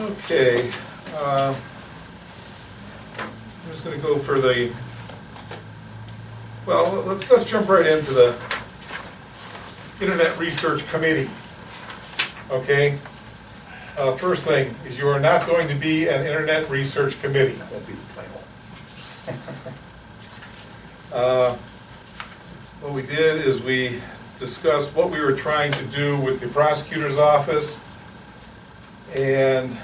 Okay, I'm just going to go for the, well, let's jump right into the Internet Research Committee. Okay, first thing is you are not going to be an Internet Research Committee. That won't be the title. What we did is we discussed what we were trying to do with the prosecutor's office, and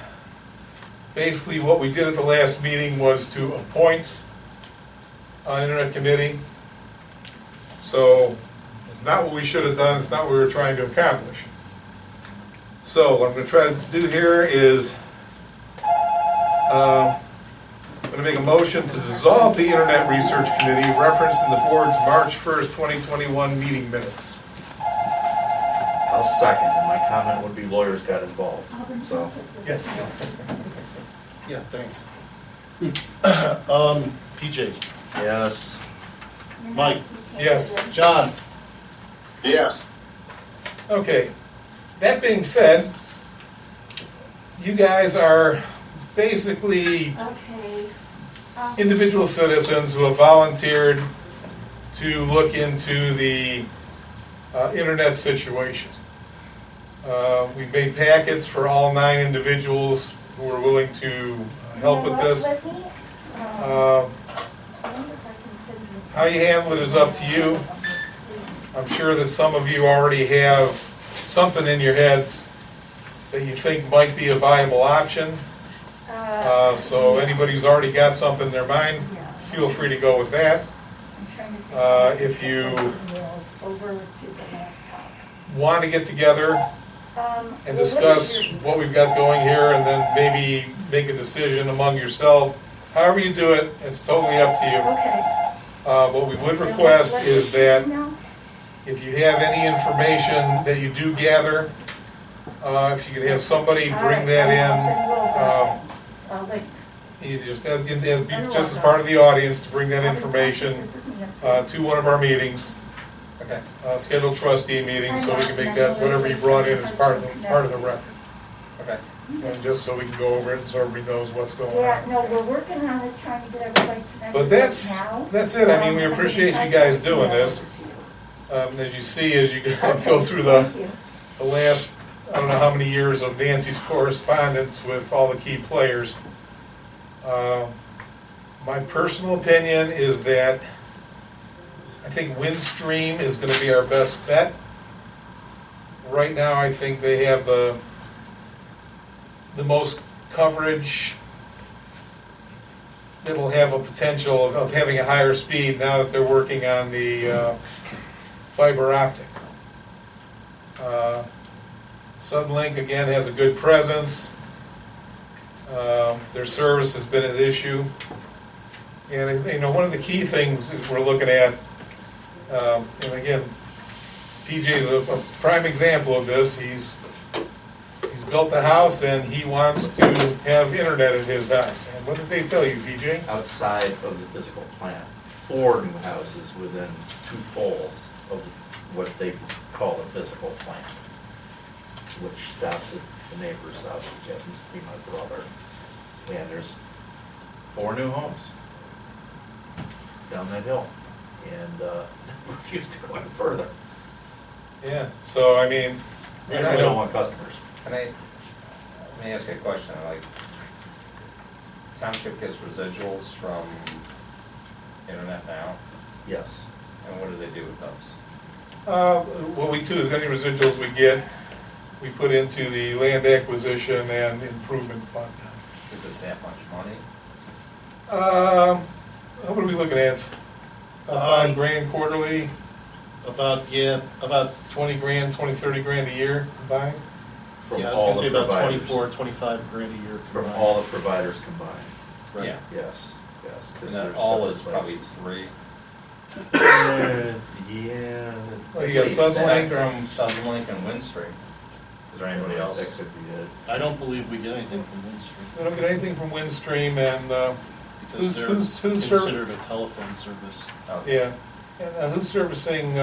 basically what we did at the last meeting was to appoint an Internet Committee. So it's not what we should have done, it's not what we were trying to accomplish. So what I'm going to try to do here is I'm going to make a motion to dissolve the Internet Research Committee referenced in the board's March 1st, 2021 meeting minutes. I'll second, and my comment would be lawyers got involved, so. Yes. Yeah, thanks. PJ, Yes. Mike, Yes. John, Yes. Okay. That being said, you guys are basically individual citizens who have volunteered to look into the internet situation. We made packets for all 9 individuals who are willing to help with this. How you handle it is up to you. I'm sure that some of you already have something in your heads that you think might be a viable option. So anybody who's already got something in their mind, feel free to go with that. If you want to get together and discuss what we've got going here and then maybe make a decision among yourselves, however you do it, it's totally up to you. What we would request is that if you have any information that you do gather, if you could have somebody bring that in, you just as part of the audience to bring that information to one of our meetings, scheduled trustee meetings, so we can make that whatever you brought in as part of the record. Okay. And just so we can go over it and so everybody knows what's going Yeah, on. no, we're working on it, trying to get everybody connected. But that's it. I mean, we appreciate you guys doing this. As you see, as you go through the last, I don't know how many years of Nancy's correspondence with all the key players, my personal opinion is that I think Windstream is going to be our best bet. Right now, I think they have the most coverage that will have a potential of having a higher speed now that they're working on the fiber optic. Suddenlink again has a good presence. Their service has been an issue, and you know, one of the key things we're looking at, and again, PJ is a prime example of this. He's built a house and he wants to have internet at his house. And what did they tell you, PJ? Outside of the physical plant, 4 new houses within 2 poles of what they call the physical plant, which stops at the neighbor's house, which happens to be my brother. And there's 4 new homes down that hill, and refuse to go any further. Yeah, so I mean, They really don't want customers. Can let me ask you a question, like, township gets residuals from Internet Now, Yes. and what do they do with those? what we do is any residuals we get, we put into the land acquisition and improvement fund. Is it that much money? What are we looking at? $5 grand quarterly, about 20 grand, 20, 30 grand a year combined. From yeah, I was all gonna the say about providers. 24, 25 grand a year. From combined. all the providers combined. Right. Yeah. Yes, yes. 'cause And that there's all separate is probably places. 3. Yeah. Well, you got Suddenlink. Spectrum, Suddenlink, and Windstream. Is there anybody That else? could be it. I don't believe we get anything from Windstream We don't get anything from Windstream, and because they're who's considered a telephone service. Okay. yeah, and who's servicing?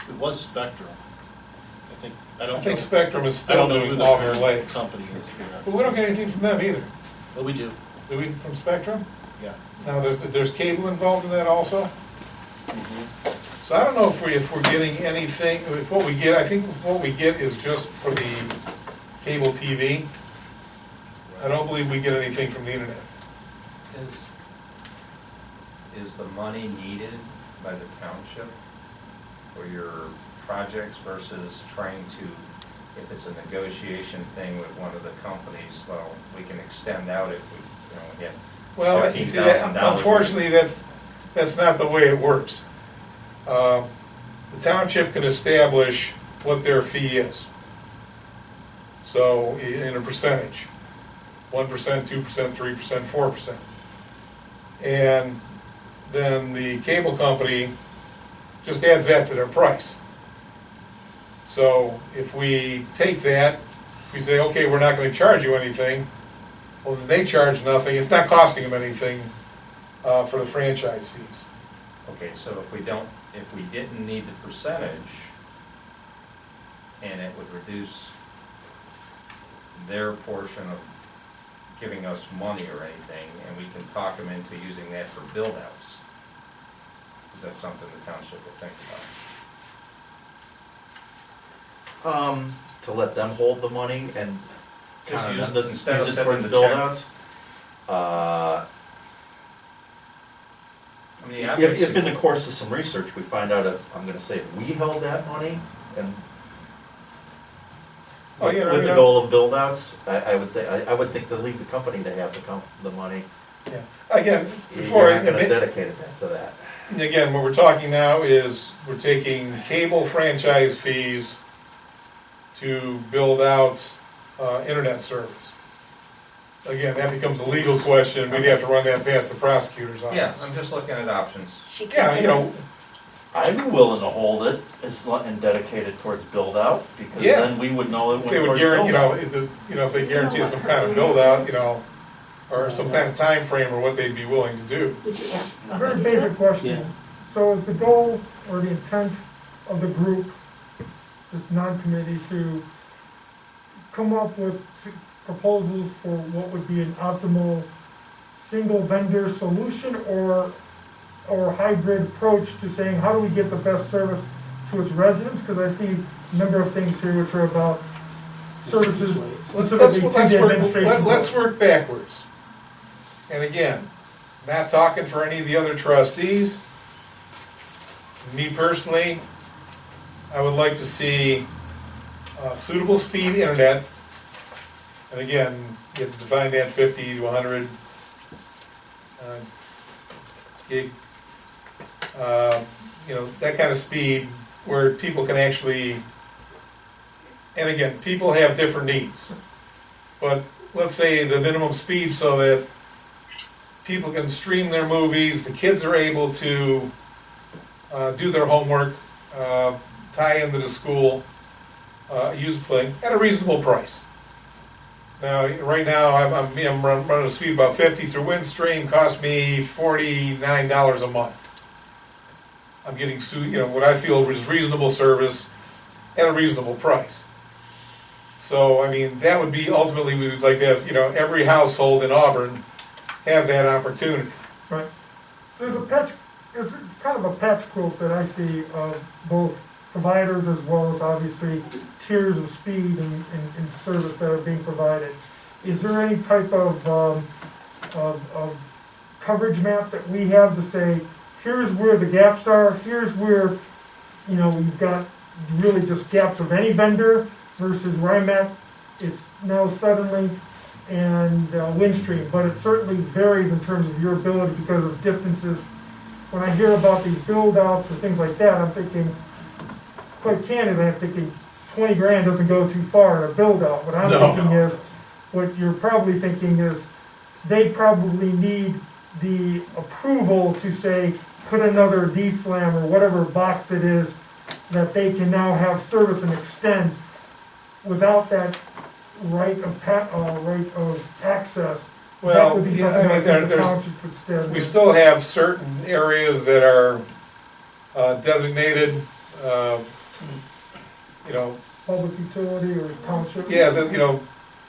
It was Spectrum. I don't I think know. Spectrum is I still don't know who doing the Auburn parent Lakes. company is for that. But we don't get anything from them either. But we do, Do we, from Spectrum? yeah. Now, there's cable involved in that also? So I don't know if we're getting anything, if what we get, I think what we get is just for the cable TV. I don't believe we get anything from the internet. Is the money needed by the township for your projects versus trying to, if it's a negotiation thing with one of the companies, well, we can extend out if we get Well, you see, $15,000. unfortunately, that's not the way it works. The township can establish what their fee is. So, in a percentage, 1%, 2%, 3%, 4%. And then the cable company just adds that to their price. So if we take that, if we say, okay, we're not gonna charge you anything, well, then they charge nothing, it's not costing them anything for the franchise fees. Okay, so if we didn't need the percentage, and it would reduce their portion of giving us money or anything, and we can talk them into using that for build-outs, is that something the township will think about? To let them hold the money and Just kind use of it instead of use it sending towards the build check. outs. I mean, If in the course of some research, we find out if, I'm gonna say, if we held that money and Oh, yeah, with you the know. goal of build outs, I would think to leave the company to have the money. Yeah. Again, before, You're not gonna dedicate it to that. again, what we're talking now is, we're taking cable franchise fees to build out internet service. Again, that becomes a legal question, we'd have to run that past the prosecutor's office. Yeah, I'm just looking at options. Yeah, you know, I'd be willing to hold it and dedicate it towards build out, because Yeah. then we would know it if went they would towards guarantee, build out. if they guarantee us some kind of build out, or some kind of time frame or what they'd be willing to do. Would you ask? A very basic question. So is the goal or the intent of the group, this non-committee, to come up with proposals for what would be an optimal single vendor solution or hybrid approach to saying, how do we get the best service to its residents? Because I see a number of things here which are about services specifically to the administration. Let's work backwards. And again, not talking for any of the other trustees. Me personally, I would like to see suitable speed internet. And again, you have to define that 50 to 100 gig. That kind of speed where people can actually, and again, people have different needs. But let's say the minimum speed so that people can stream their movies, the kids are able to do their homework, tie into the school, use the thing at a reasonable price. Now, right now, I'm running a speed about 50 through Windstream, cost me $49 a month. I'm getting what I feel is reasonable service at a reasonable price. So, I mean, that would be ultimately, we would like to have, every household in Auburn have that opportunity. Right. There's kind of a patch quilt that I see of both providers as well as obviously tiers of speed and service that are being provided. Is there any type of coverage map that we have to say, here's where the gaps are, here's where, we've got really just gaps of any vendor versus where I'm at, it's now Suddenlink and Windstream, but it certainly varies in terms of your ability because of distances. When I hear about these build-outs and things like that, I'm thinking, quite candidly, I'm thinking 20 grand doesn't go too far in a build-out. What I'm thinking is, what you're probably thinking is, they probably need the approval to say, put another D-SLAM or whatever box it is, that they can now have service and extend without that right of access. Well, That would be yeah, something I I mean, think the there's, township could stand we in. still have certain areas that are designated, public utility or township? Yeah, you know,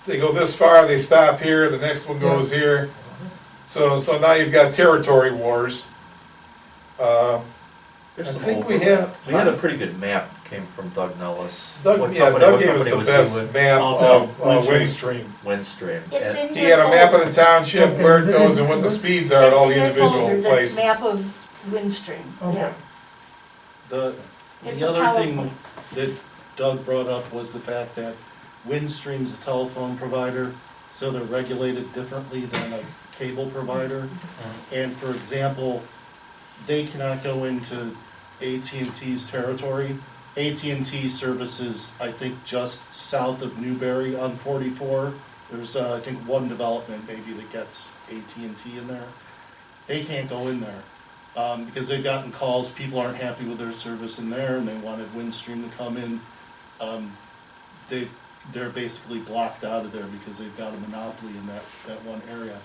they go this far, they stop here, the next one goes here. So now you've got territory wars. There's I some think we overlap. have- We had a pretty good map, came from Doug Nellis. Doug What gave company us the was he best with? map Oh, of Windstream. Windstream. Windstream. It's And in He your had a map of folder. the township, where it goes and what the speeds are at all the It's in your individual folder, the places. Map of Windstream, Okay. yeah. It's The a other thing PowerPoint. that Doug brought up was the fact that Windstream's a telephone provider, so they're regulated differently than a cable provider. And for example, they cannot go into AT&T's territory. AT&T services, I think, just south of Newberry on 44. There's, I think, one development maybe that gets AT&T in there. They can't go in there. Because they've gotten calls, people aren't happy with their service in there, and they wanted Windstream to come in. They're basically blocked out of there because they've got a monopoly in that one area.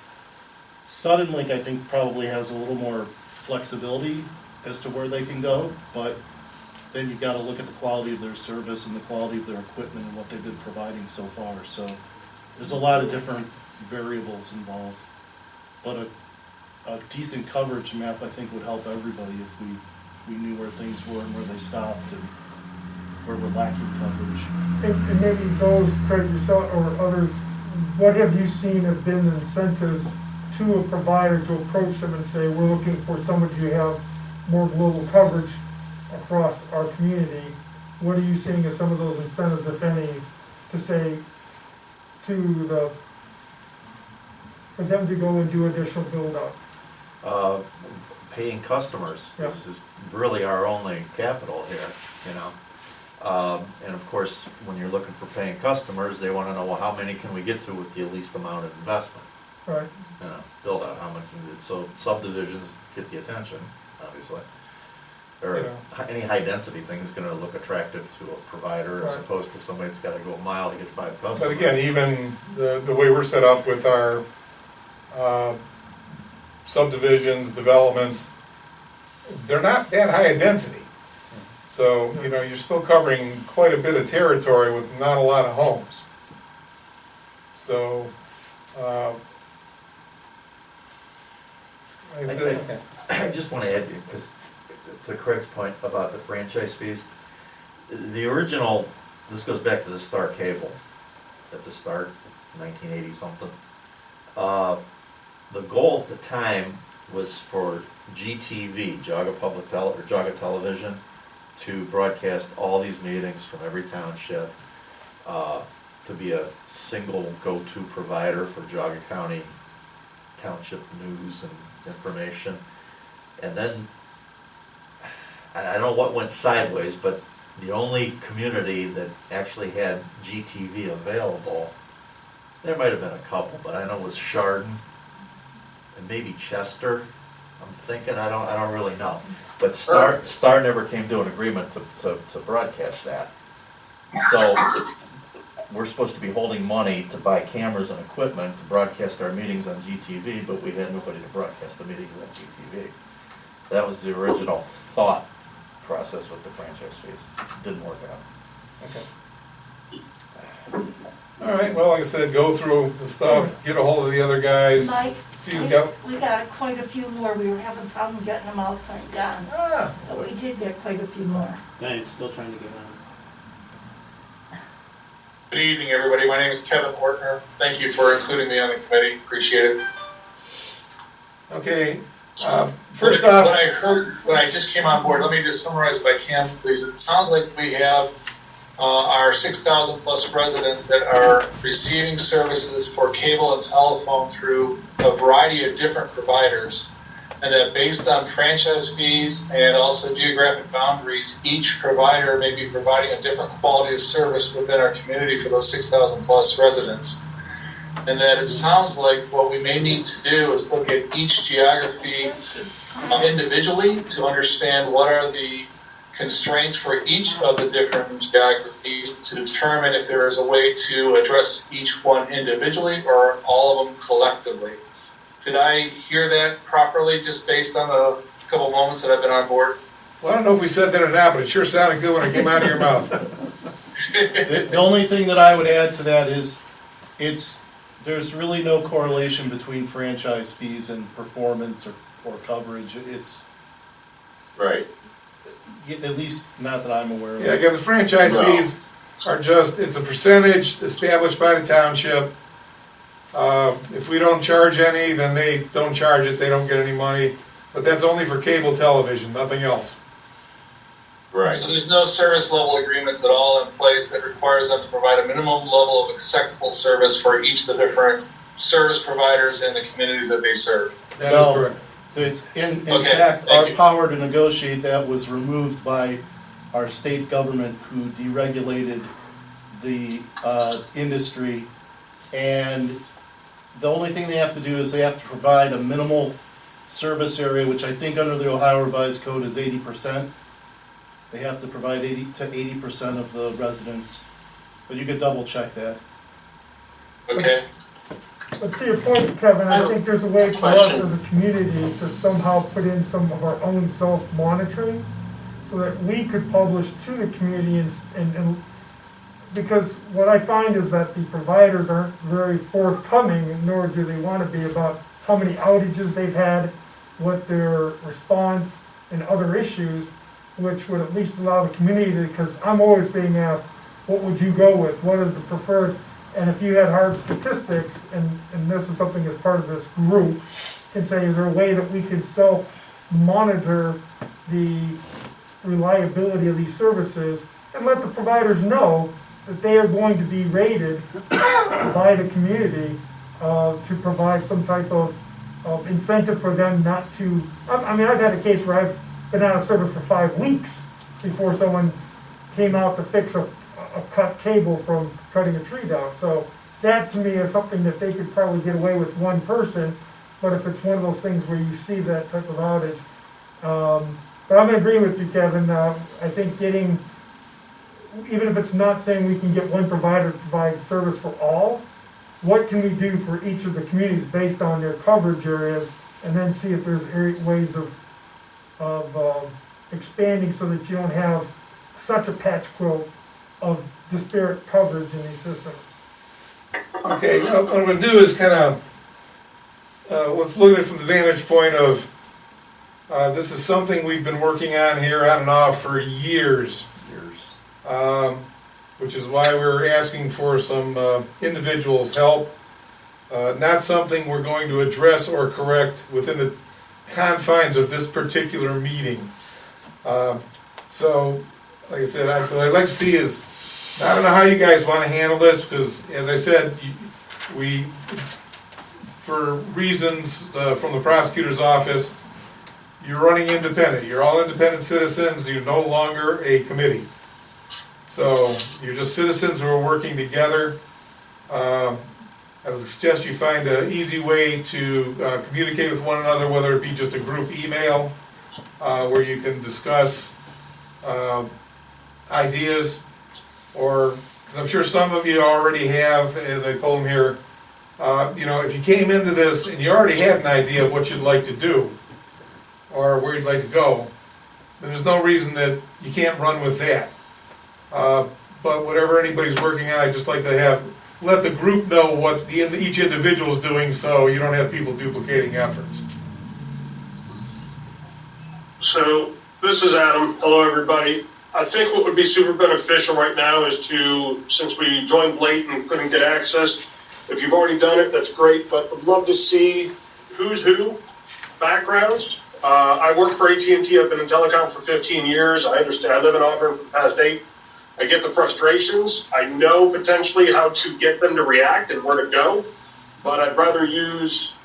Suddenlink, I think, probably has a little more flexibility as to where they can go, but then you've got to look at the quality of their service and the quality of their equipment and what they've been providing so far. So there's a lot of different variables involved. But a decent coverage map, I think, would help everybody if we knew where things were and where they stopped and where we're lacking coverage. And maybe those, Craig, yourself or others, what have you seen have been incentives to a provider to approach them and say, we're looking for somebody to have more global coverage across our community? What are you seeing as some of those incentives, if any, to say for them to go and do additional build-up? Paying customers. Yeah. This is really our only capital here, you know. And of course, when you're looking for paying customers, they want to know, well, how many can we get to with the least amount of investment? Right, You know, build out how much can we do. So subdivisions get the attention, obviously. Or Yeah. any high density thing is gonna look attractive to a provider as Right. opposed to somebody that's gotta go a mile to get 5 customers. But again, even the way we're set up with our subdivisions, developments, they're not that high a density. So, you know, you're still covering quite a bit of territory with not a lot of homes. So, like I said, I just want to add, because to Craig's point about the franchise fees, the original, this goes back to the Star Cable, at the start, 1980 something. The goal at the time was for GTV, Geauga Geauga Television, to broadcast all these meetings from every township, to be a single go-to provider for Geauga County township news and information. And then, I don't know what went sideways, but the only community that actually had GTV available, there might have been a couple, but I know it was Chardon and maybe Chester. I'm thinking, I don't really know. But Star never came to an agreement to broadcast that. So we're supposed to be holding money to buy cameras and equipment to broadcast our meetings on GTV, but we had nobody to broadcast the meetings on GTV. That was the original thought process with the franchise fees. Didn't work out. all right, well, like I said, go through the stuff, get a hold of the other guys. Mike, See who's got, we got quite a few more. We were having a problem getting them all signed on. But we did get quite a few more. Thanks, still trying to get on. Good evening, everybody. My name is Kevin Ortner. Thank you for including me on the committee. Appreciate it. okay, first off, When I just came on board, let me just summarize if I can, please. It sounds like we have our 6,000 plus residents that are receiving services for cable and telephone through a variety of different providers. And that based on franchise fees and also geographic boundaries, each provider may be providing a different quality of service within our community for those 6,000 plus residents. And that it sounds like what we may need to do is look at each geography individually to understand what are the constraints for each of the different geographies to determine if there is a way to address each one individually or all of them collectively. Did I hear that properly, just based on the couple moments that I've been on board? well, I don't know if we said that or not, but it sure sounded good when it came out of your mouth. The only thing that I would add to that is, there's really no correlation between franchise fees and performance or coverage. It's, Right. at least not that I'm aware of. Yeah, again, the franchise No. fees are just, it's a percentage established by the township. If we don't charge any, then they don't charge it, they don't get any money. But that's only for cable television, nothing else. Right. So there's no service level agreements at all in place that requires them to provide a minimum level of acceptable service for each of the different service providers in the communities that they serve. That is correct. It's, in Okay, fact, thank our you. power to negotiate that was removed by our state government, who deregulated the industry. And the only thing they have to do is they have to provide a minimal service area, which I think under the Ohio Revised Code is 80%. They have to provide 80% of the residents, but you could double check that. Okay. But to your point, Kevin, I think there's a way for us as a community to somehow put in some of our own self-monitoring so that we could publish to the community and because what I find is that the providers aren't very forthcoming, nor do they want to be, about how many outages they've had, what their response and other issues, which would at least allow the community to, because I'm always being asked, what would you go with? What is the preferred? And if you had hard statistics, and this is something as part of this group, can say, is there a way that we could self-monitor the reliability of these services and let the providers know that they are going to be rated by the community to provide some type of incentive for them not to, I mean, I've had a case where I've been out of service for 5 weeks before someone came out to fix a cut cable from cutting a tree down. So that to me is something that they could probably get away with one person, but if it's one of those things where you see that type of outage. But I'm gonna agree with you, Kevin. I think getting, even if it's not saying we can get one provider to provide service for all, what can we do for each of the communities based on their coverage areas, and then see if there's ways of expanding so that you don't have such a patchwork of disparate coverage in these systems. Okay, what I'm gonna do is kind of, let's look at it from the vantage point of, this is something we've been working on here on and off for years. Which is why we're asking for some individuals' help. Not something we're going to address or correct within the confines of this particular meeting. So, like I said, what I'd like to see is, I don't know how you guys want to handle this, because as I said, we, for reasons from the prosecutor's office, you're running independent. You're all independent citizens. You're no longer a committee. So you're just citizens who are working together. I would suggest you find an easy way to communicate with one another, whether it be just a group email where you can discuss ideas, or, because I'm sure some of you already have, as I told them here, you know, if you came into this and you already had an idea of what you'd like to do or where you'd like to go, then there's no reason that you can't run with that. But whatever anybody's working on, I'd just like to let the group know what each individual is doing, so you don't have people duplicating efforts. So, this is Adam. Hello, everybody. I think what would be super beneficial right now is to, since we joined late and couldn't get access, if you've already done it, that's great, but I'd love to see who's who, backgrounds. I work for AT&T. I've been in telecom for 15 years. I understand. I live in Auburn for the past 8. I get the frustrations. I know potentially how to get them to react and where to go, but I'd rather use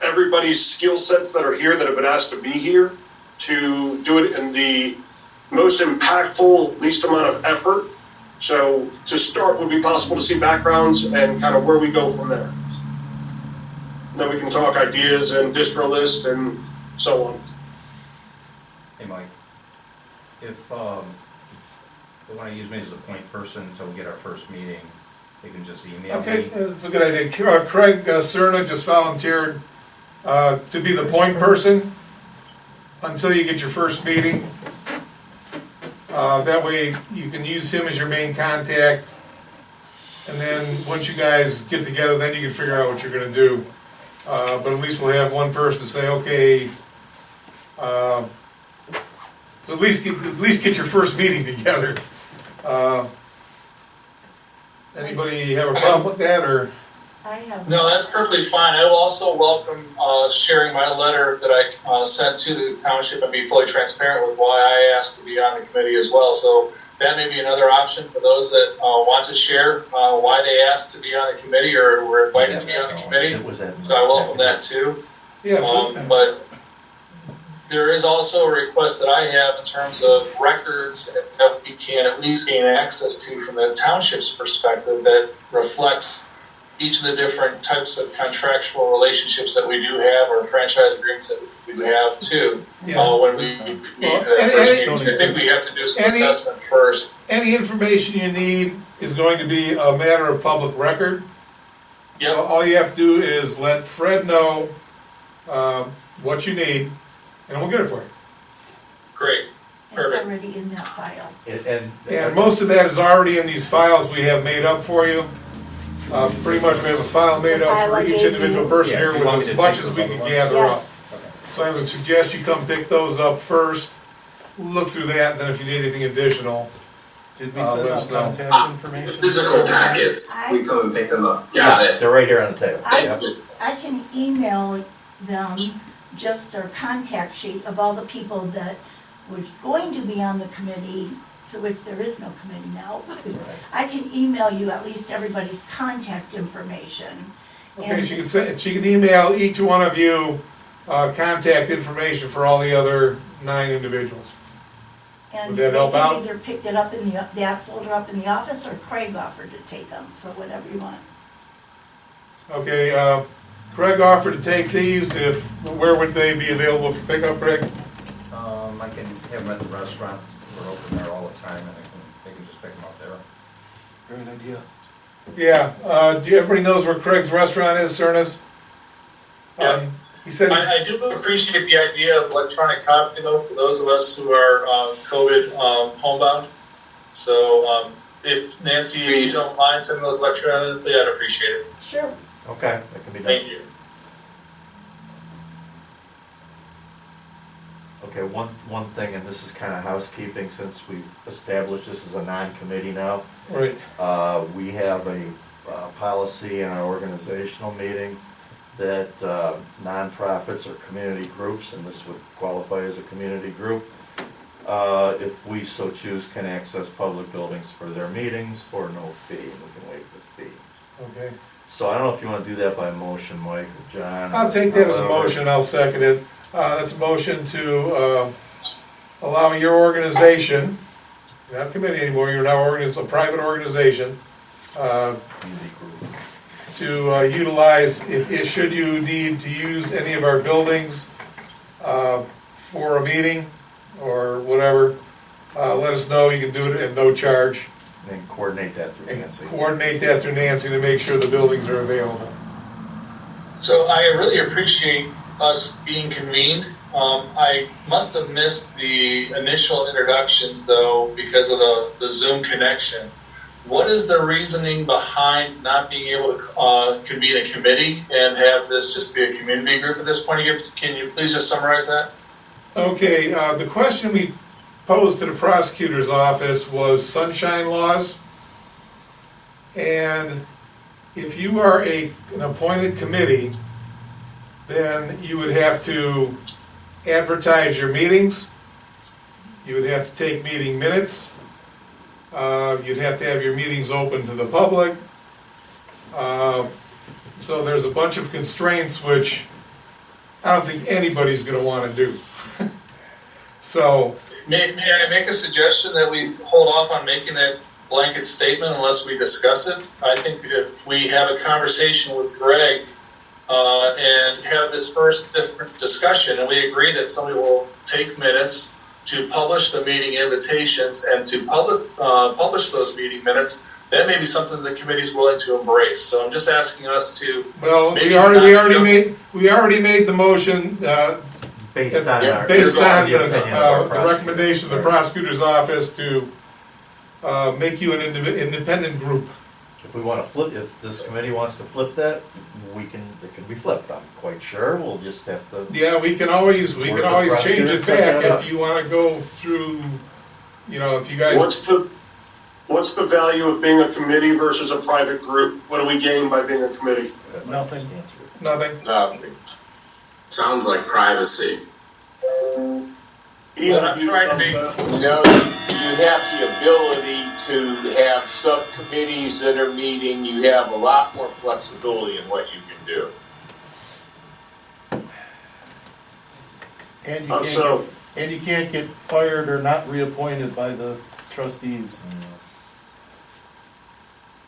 everybody's skill sets that are here that have been asked to be here to do it in the most impactful, least amount of effort. So to start, would be possible to see backgrounds and kind of where we go from there. And then we can talk ideas and distro list and so on. Hey, Mike, if they want to use me as a point person until we get our first meeting, they can just email Okay, me. that's a good idea. Craig Cerna just volunteered to be the point person until you get your first meeting. That way you can use him as your main contact. And then, once you guys get together, then you can figure out what you're gonna do. But at least we'll have one person to say, okay, so at least get your first meeting together. Anybody have a problem with that, or? I have. No, that's perfectly fine. I will also welcome sharing my letter that I sent to the township and be fully transparent with why I asked to be on the committee as well. So that may be another option for those that want to share why they asked to be on the committee or were invited to be on the committee. So I welcome that too. Yeah, But there is also a request that I have in terms of records that we can at least gain access to from the township's perspective that reflects each of the different types of contractual relationships that we do have or franchise agreements that we do have too. When we meet for that first meeting. So I think we have to do some assessment first. Any information you need is going to be a matter of public record. Yep. So all you have to do is let Fred know what you need, and we'll get it for you. Great. It's Perfect. already in that file. And most of that is already in these files we have made up for you. Pretty much we have a file made The up file for I each gave individual you? person Yeah, here if you with want me as to much take as those we other can ones. gather up. Yes. So I would suggest you come pick those up first, look through that, and then if you need anything additional. Did we let send us out know. contact information? Physical packets, we come and pick them up. Got it. They're right here on the table. I, I can email them just their contact sheet of all the people that was going to be on the committee, to which there is no committee now. I can email you at least everybody's contact information. Okay, And- she can email each one of you contact information for all the other 9 individuals. And Would that help they out? can either pick it up in that folder up in the office, or Craig offered to take them, so whatever you want. Okay, Craig offered to take these. Where would they be available for pickup, Craig? I can have them at the restaurant, we're open there all the time, and they can just pick them up there. Great idea. Yeah, everybody knows where Craig's restaurant is, Cernas? Yeah. He said, I do appreciate the idea of electronic copy though for those of us who are COVID homebound. So if Nancy, you don't mind sending those electronically, I'd appreciate it. Sure. Okay, that can be done. Thank you. Okay, one thing, and this is kind of housekeeping, since we've established this as a non-committee now. right, We have a policy in our organizational meeting that nonprofits or community groups, and this would qualify as a community group, if we so choose, can access public buildings for their meetings for no fee, and we can waive the fee. okay. So I don't know if you want to do that by motion, Mike or John. I'll take that as a However. motion, I'll second it. That's a motion to allow your organization, you're not a committee anymore, you're now a private organization, Community group. to utilize, should you need to use any of our buildings for a meeting or whatever, let us know, you can do it at no charge. And coordinate that through And Nancy. coordinate that through Nancy to make sure the buildings are available. So I really appreciate us being convened. I must have missed the initial introductions though because of the Zoom connection. What is the reasoning behind not being able to convene a committee and have this just be a community group at this point? Can you please just summarize that? Okay, the question we posed to the prosecutor's office was sunshine laws. And if you are an appointed committee, then you would have to advertise your meetings. You would have to take meeting minutes. You'd have to have your meetings open to the public. So there's a bunch of constraints which I don't think anybody's gonna wanna do. So, May I make a suggestion that we hold off on making that blanket statement unless we discuss it? I think if we have a conversation with Greg and have this first different discussion, and we agree that somebody will take minutes to publish the meeting invitations and to publish those meeting minutes, that may be something the committee's willing to embrace. So I'm just asking us to. well, Maybe we already made the motion, Based on our. Based on the opinion of our the prosecutor. recommendation of the prosecutor's office to make you an independent group. If we wanna flip, if this committee wants to flip that, it can be flipped, I'm quite sure, we'll just have to. Yeah, we can always change it prosecutor set back that up. if you wanna go through, if you guys. What's the value of being a committee versus a private group? What do we gain by being a committee? Nothing. Nothing. Nothing. Sounds like privacy. Easy. I'm trying to be- You know, you have the ability to have subcommittees that are meeting, you have a lot more flexibility in what you can do. And you can't get fired or not reappointed by the trustees.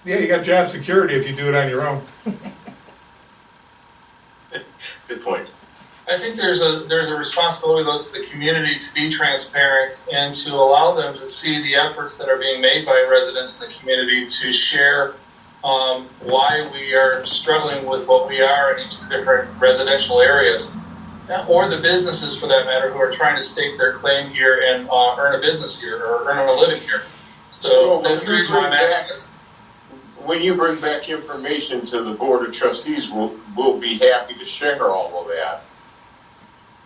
Yeah, you got job security if you do it on your own. Good point. I think there's a responsibility though to the community to be transparent and to allow them to see the efforts that are being made by residents in the community to share why we are struggling with what we are in each of the different residential areas, or the businesses for that matter, who are trying to stake their claim here and earn a business here or earn a living here. So that's the reason why I'm asking this. When you bring back information to the Board of Trustees, we'll be happy to share all of that.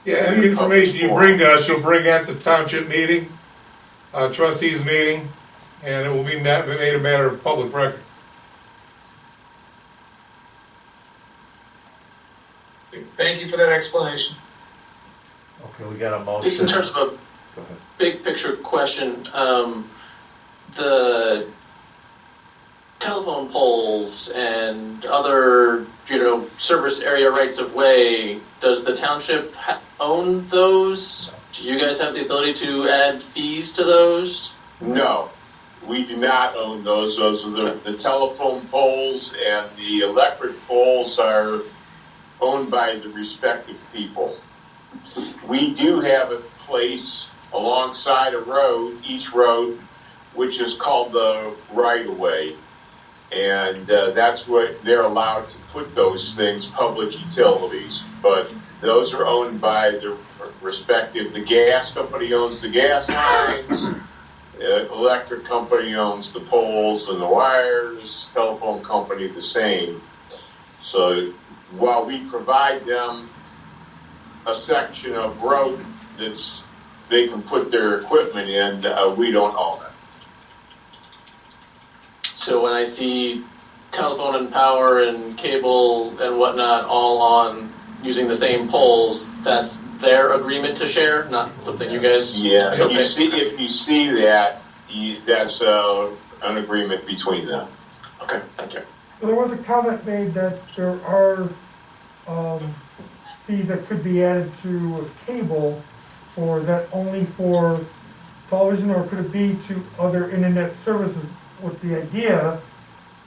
Yeah, any information you bring to us, you'll bring at the township meeting, trustees meeting, and it will be made a matter of public record. Thank you for that explanation. Okay, we got a motion. Just in terms of Go a ahead. big picture question, the telephone poles and other, service area rights of way, does the township own those? Do you guys have the ability to add fees to those? No, we do not own those. Those are the telephone poles, and the electric poles are owned by the respective people. We do have a place alongside a road, each road, which is called the right-of-way. And that's what they're allowed to put those things, public utilities. But those are owned by the respective, the gas company owns the gas lines, electric company owns the poles and the wires, telephone company the same. So while we provide them a section of road they can put their equipment in, we don't own it. So when I see telephone and power and cable and whatnot all on using the same poles, that's their agreement to share, not something you guys. Yeah, Okay. if you see that, that's an agreement between them. Okay, thank you. There was a comment made that there are fees that could be added to a cable, or that only for television, or could it be to other internet services, with the idea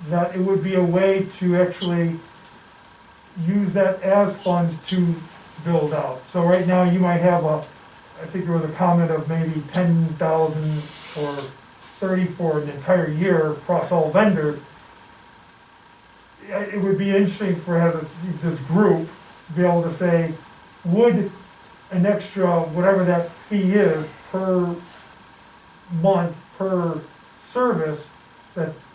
that it would be a way to actually use that as funds to build out. So right now you might have I think there was a comment of maybe 10,000 or 30 for an entire year across all vendors. It would be interesting for this group to be able to say, would an extra, whatever that fee is per month, per service,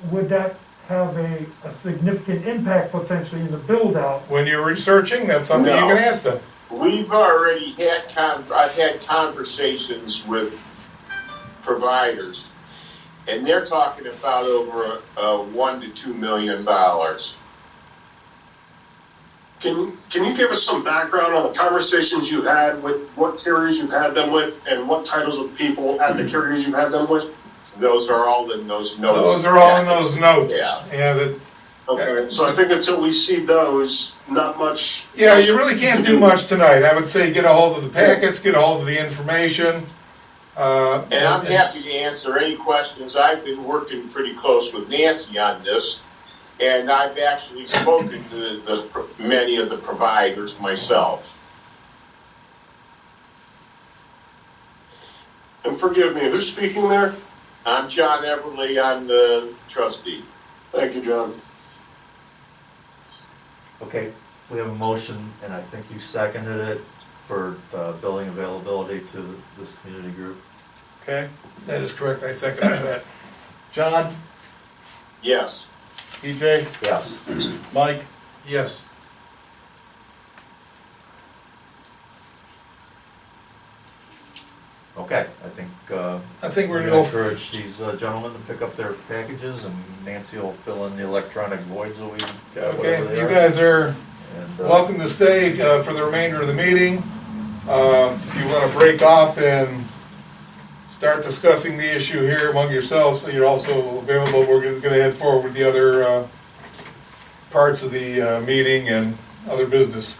would that have a significant impact potentially in the build out? When you're researching, that's something you No. can ask them. We've already had I've had conversations with providers, and they're talking about over $1 to $2 million. Can you give us some background on the conversations you had with what carriers you've had them with and what titles of people at the carriers you've had them with? Those are all in those notes. Those are all in those notes. Yeah. Okay, so I think until we see those, not much. Yeah, you really can't do much tonight. I would say get a hold of the packets, get a hold of the information. And I'm happy to answer any questions. I've been working pretty close with Nancy on this, and I've actually spoken to many of the providers myself. And forgive me, who's speaking there? I'm John Everly, I'm the trustee. Thank you, John. Okay, we have a motion, and I think you seconded it, for billing availability to this community group. Okay, That is correct, I second that. John, Yes. EJ, Yes. Mike, Yes. Okay, I think we're we're gonna gonna go for, encourage these gentlemen to pick up their packages, and Nancy will fill in the electronic voids that we got, whatever okay, they you are. guys are And, welcome to stay for the remainder of the meeting. If you wanna break off and start discussing the issue here among yourselves, so you're also available, we're gonna head forward with the other parts of the meeting and other business.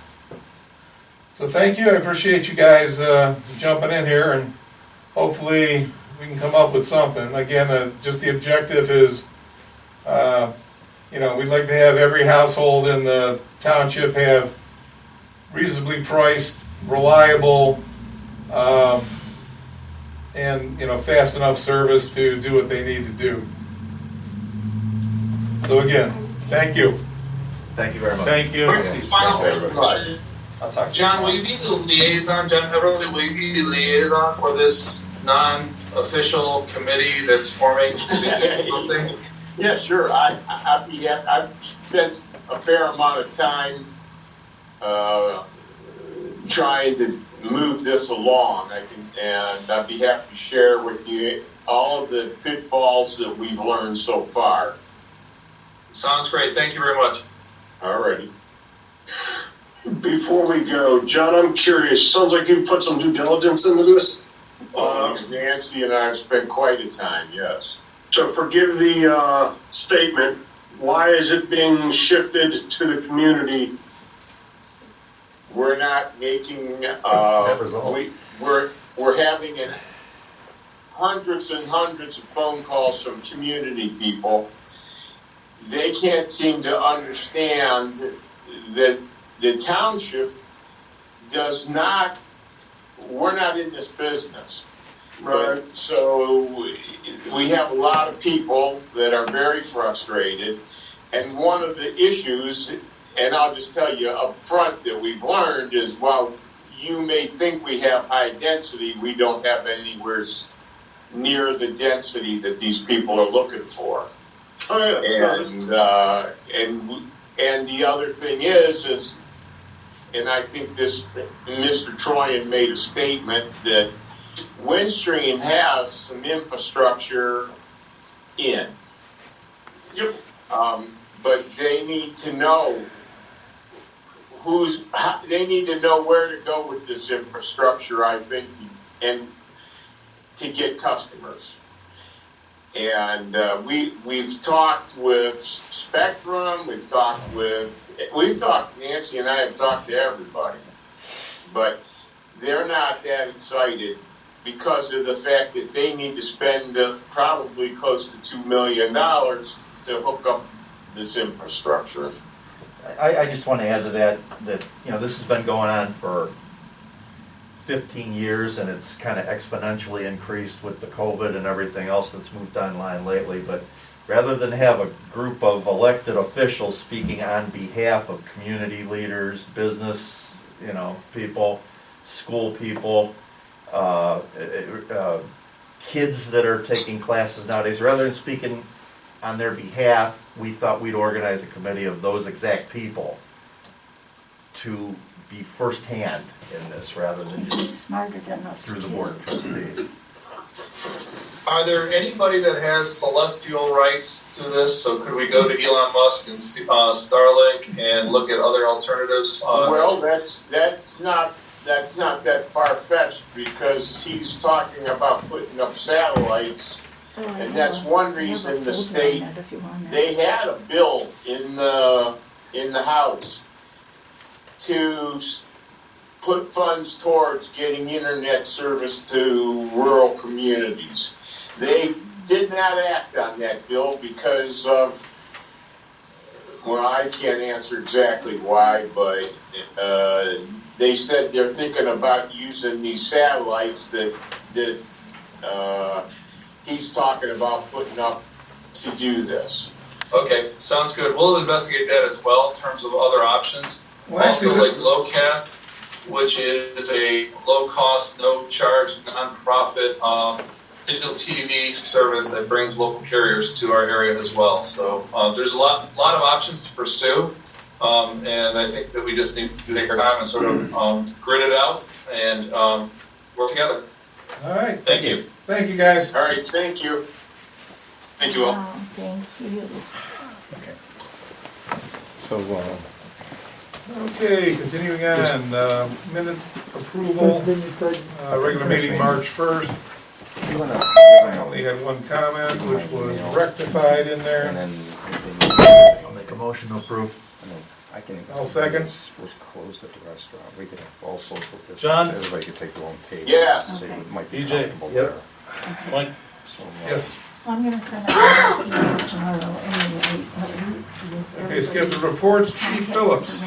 So thank you, I appreciate you guys jumping in here, and hopefully we can come up with something. Again, just the objective is, we'd like to have every household in the township have reasonably priced, reliable, and, fast enough service to do what they need to do. So again, thank you. Thank you very much. thank you. Final question. I'll talk to you. John, will you be the liaison, John Everly, will you be the liaison for this non-official committee that's forming to do something? Yeah, sure. I'd be happy. I've spent a fair amount of time trying to move this along. And I'd be happy to share with you all of the pitfalls that we've learned so far. Sounds great, thank you very much. Alrighty. Before we go, John, I'm curious, sounds like you've put some due diligence into this. Nancy and I have spent quite a time, yes. So forgive the statement, why is it being shifted to the community? We're not making, resolved. we're having hundreds and hundreds of phone calls from community people. They can't seem to understand that the township does not, we're not in this business. Right. So we have a lot of people that are very frustrated. And one of the issues, and I'll just tell you up front that we've learned is, while you may think we have high density, we don't have anywhere near the density that these people are looking for. Oh, yeah. And the other thing is, and I think this, Mr. Troyan made a statement that Windstream has some infrastructure in. Yep. But they need to know they need to know where to go with this infrastructure, I think, to get customers. And we've talked with Spectrum, Nancy and I have talked to everybody, but they're not that excited because of the fact that they need to spend probably close to $2 million to hook up this infrastructure. I just want to add to that this has been going on for 15 years, and it's kind of exponentially increased with the COVID and everything else that's moved online lately. But rather than have a group of elected officials speaking on behalf of community leaders, business, people, school people, kids that are taking classes nowadays, rather than speaking on their behalf, we thought we'd organize a committee of those exact people to be firsthand in this, rather than He's just smarter than us. through the board of trustees. Are there anybody that has celestial rights to this? So could we go to Elon Musk and Starlink and look at other alternatives? Well, that's not that far-fetched, because he's talking about putting up satellites, and that's one reason the state, they had a bill in the House to put funds towards getting internet service to rural communities. They did not act on that bill because of, well, I can't answer exactly why, but they said they're thinking about using these satellites that he's talking about putting up to do this. Okay, sounds good. We'll investigate that as well in terms of other options. Well, Also, actually, like low cast. which is a low-cost, no-charge, nonprofit digital TV service that brings local carriers to our area as well. So there's a lot of options to pursue, and I think that we just need to take our time and sort of grit it out and work together. All right. Thank you. Thank you, guys. All right, thank you. Thank you all. Wow, thank you. So, Okay, continuing on, minute approval, regular meeting March 1st. I only had one comment, which was rectified in there. I'll make a motion to approve. I'll second. We're closed at the restaurant. We could have all social distance. John? Everybody could take their own table. Yes. Okay. It might be DJ. comfortable Yep. there. Mike? So, Yes. So I'm gonna send out this email tomorrow anyway. Okay, skip the reports. Chief Phillips.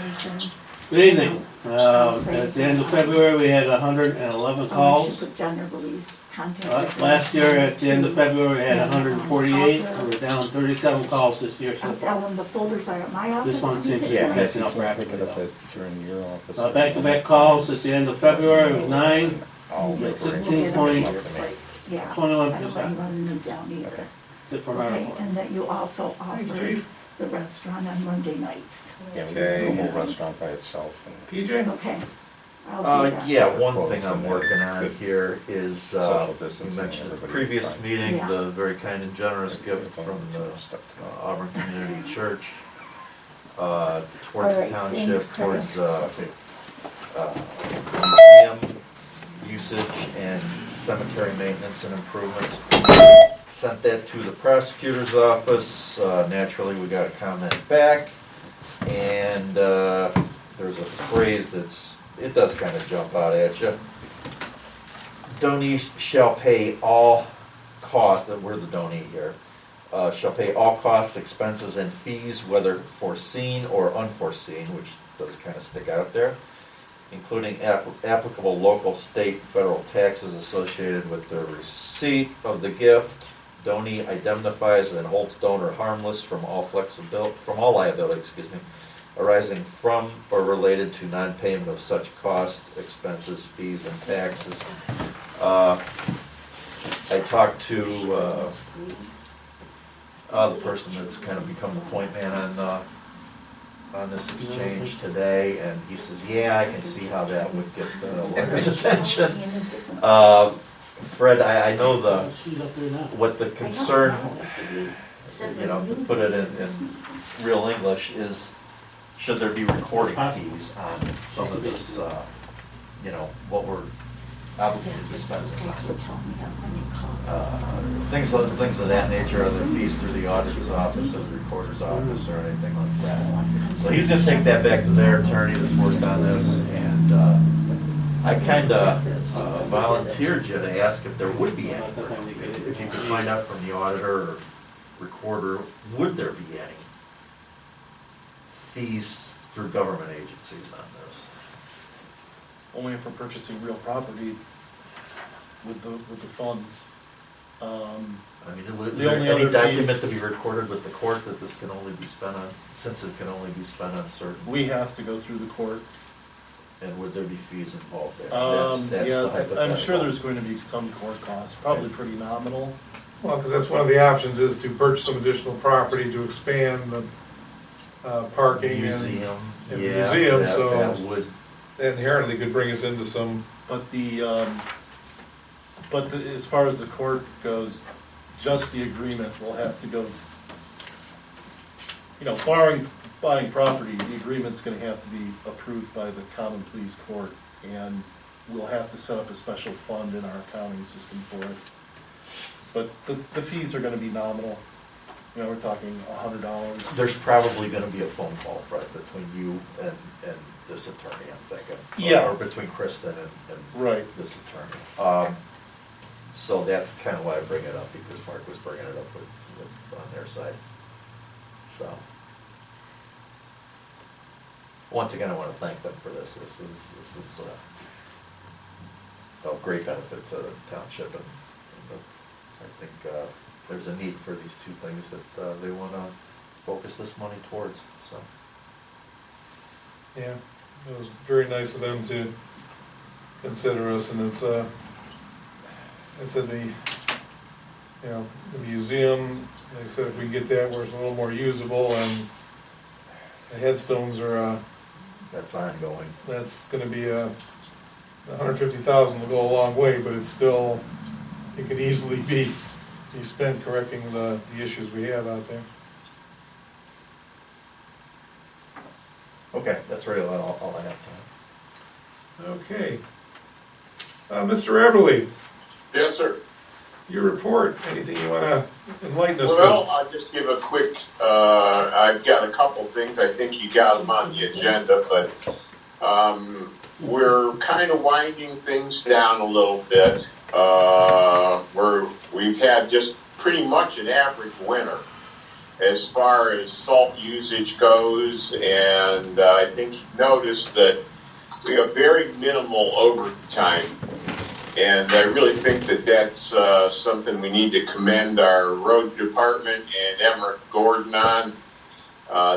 Good evening. At the end of February, we had 111 calls. John Herbal's contact. Last year, at the end of February, we had 148. We're down 37 calls this year so I'll far. tell them the folders are at my office. This one seems to be Yeah, catching up pick rapidly it up though. at, you're in your office. Back-to-back calls at the end of February was 9. I'll make a 16 arrangement. point- Yeah. 21%. I don't like running them down either. That's it for my Okay, report. and that you also Thank you, offer Chief. the restaurant on Monday nights. Yeah, we Okay. can do a whole restaurant by itself. and- PJ? Okay. I'll do that. Yeah, one thing I'm working on here is, Social you distancing, mentioned at the everybody previous fine. meeting, Yeah. the very kind and generous gift from the Auburn Community Church towards the All right, township, thanks, towards Chris. museum usage and cemetery maintenance and improvements. Sent that to the prosecutor's office. Naturally, we got a comment back. And there's a phrase it does kind of jump out at you. Donee shall pay all costs, and we're the donee here, shall pay all costs, expenses, and fees, whether foreseen or unforeseen, which does kind of stick out there, including applicable local, state, and federal taxes associated with the receipt of the gift. Donee indemnifies and holds donor harmless from all liability, arising from or related to non-payment of such costs, expenses, fees, and taxes. I talked to the person that's kind of become the point man on this exchange today, and he says, yeah, I can see how that would get the lawyer's attention. Fred, I know She's up there now. what the concern, to put it in real English, is should there be recording fees on some of this, what we're obligated to spend this on? Things of that nature, other fees through the auditor's office or the recorder's office or anything like that. So he's gonna take that back to their attorney that's worked on this, and I kinda volunteered you to ask if there would be any, if you could find out from the auditor or recorder, would there be any fees through government agencies on this? Only if we're purchasing real property with the funds. I mean, is The there only any other fees- document to be recorded with the court that this can only be spent on, since it can only be spent on certain, We have to go through the court. and would there be fees involved there? That's the Yeah, I'm hypothetical. sure there's going to be some court costs, probably pretty nominal. Well, because that's one of the options, is to purchase some additional property to expand the parking Museum, and the yeah, museum, that so would, that inherently could bring us into some, But as far as the court goes, just the agreement will have to go, buying property, the agreement's gonna have to be approved by the common pleas court, and we'll have to set up a special fund in our accounting system for it. But the fees are gonna be nominal, we're talking $100. there's probably gonna be a phone call, Fred, between you and this attorney, I'm thinking. Yeah. Or between Kristen and Right. this attorney. So that's kind of why I bring it up, because Mark was bringing it up with on their side. So. Once again, I want to thank them for this. This is of great benefit to the township, and I think there's a need for these two things that they want to focus this money towards, so. yeah. it was very nice of them to consider us, and it's, I said the museum, like I said, if we get that where it's a little more usable, and the headstones are, That's ongoing. that's gonna be $150,000 will go a long way, but it's still, it could easily be spent correcting the issues we have out there. Okay, that's really all I have to. Okay. Mr. Everly, Yes, sir. your report, anything you wanna enlighten us Well, with? I'll just give a quick, I've got a couple things, I think you got them on the agenda, but, we're kind of winding things down a little bit. We've had just pretty much an average winter as far as salt usage goes, and I think you've noticed that we have very minimal overtime. And I really think that that's something we need to commend our road department and Emmerich Gordon on.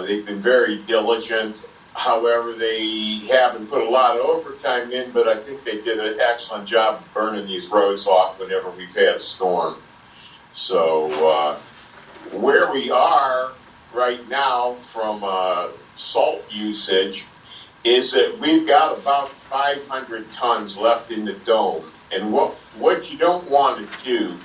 They've been very diligent. However, they haven't put a lot of overtime in, but I think they did an excellent job of burning these roads off whenever we've had a storm. So where we are right now from salt usage is that we've got about 500 tons left in the dome. And what you don't want to do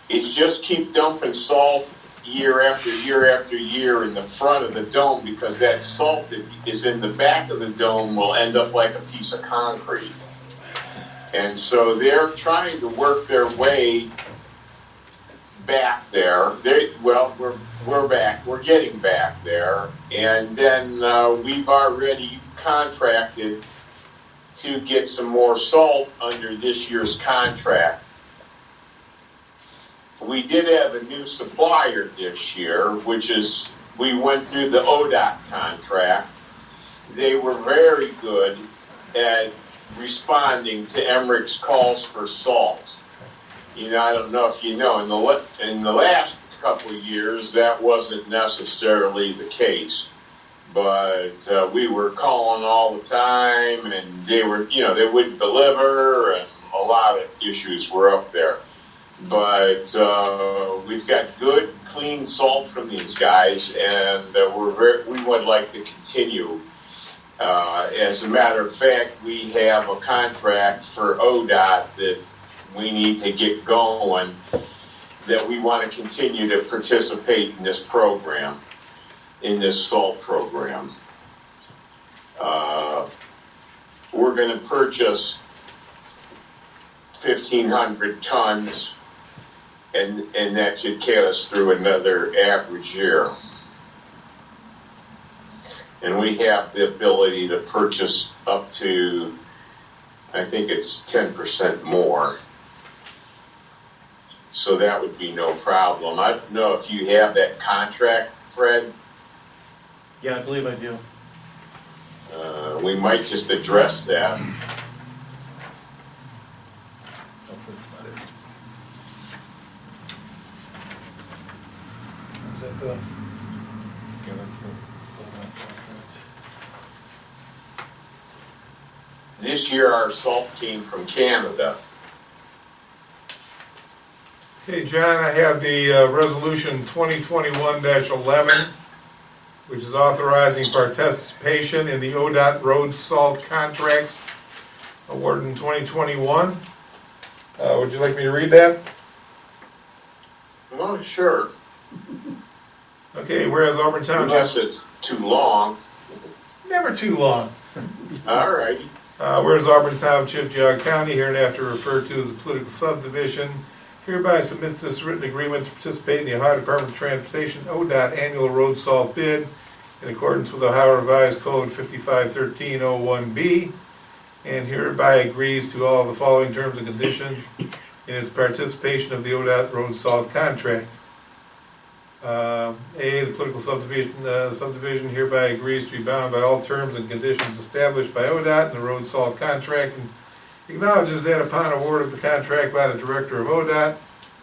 is just keep dumping salt year after year after year in the front of the dome, because that salt that is in the back of the dome will end up like a piece of concrete. And so they're trying to work their way back there. We're back. We're getting back there. And then we've already contracted to get some more salt under this year's contract. We did have a new supplier this year, which is, we went through the ODOT contract. They were very good at responding to Emmerich's calls for salt. You know, I don't know if you know, in the last couple of years, that wasn't necessarily the case. But we were calling all the time, and they were, they wouldn't deliver, and a lot of issues were up there. But we've got good, clean salt from these guys, and we would like to continue. As a matter of fact, we have a contract for ODOT that we need to get going, that we want to continue to participate in this program, in this salt program. We're going to purchase 1,500 tons, and that should get us through another average year. And we have the ability to purchase up to, I think it's 10% more. So that would be no problem. I don't know if you have that contract, Fred. Yeah, I believe I do. We might just address that. Hopefully it's not it. Is that the? Yeah, that's the. This year our salt came from Canada. Okay, John, I have the resolution 2021-11, which is authorizing participation in the ODOT road salt contracts awarded in 2021. Would you like me to read that? Oh, sure. Okay, whereas Auburn Township. Unless it's too long. Never too long. All righty. Whereas Auburn Township, Geauga County, hereinafter referred to as a political subdivision, hereby submits this written agreement to participate in the Ohio Department of Transportation ODOT annual road salt bid in accordance with Ohio Revised Code 551301B, and hereby agrees to all the following terms and conditions in its participation of the ODOT road salt contract. A, the political subdivision hereby agrees to be bound by all terms and conditions established by ODOT in the road salt contract, and acknowledges that upon award of the contract by the director of ODOT,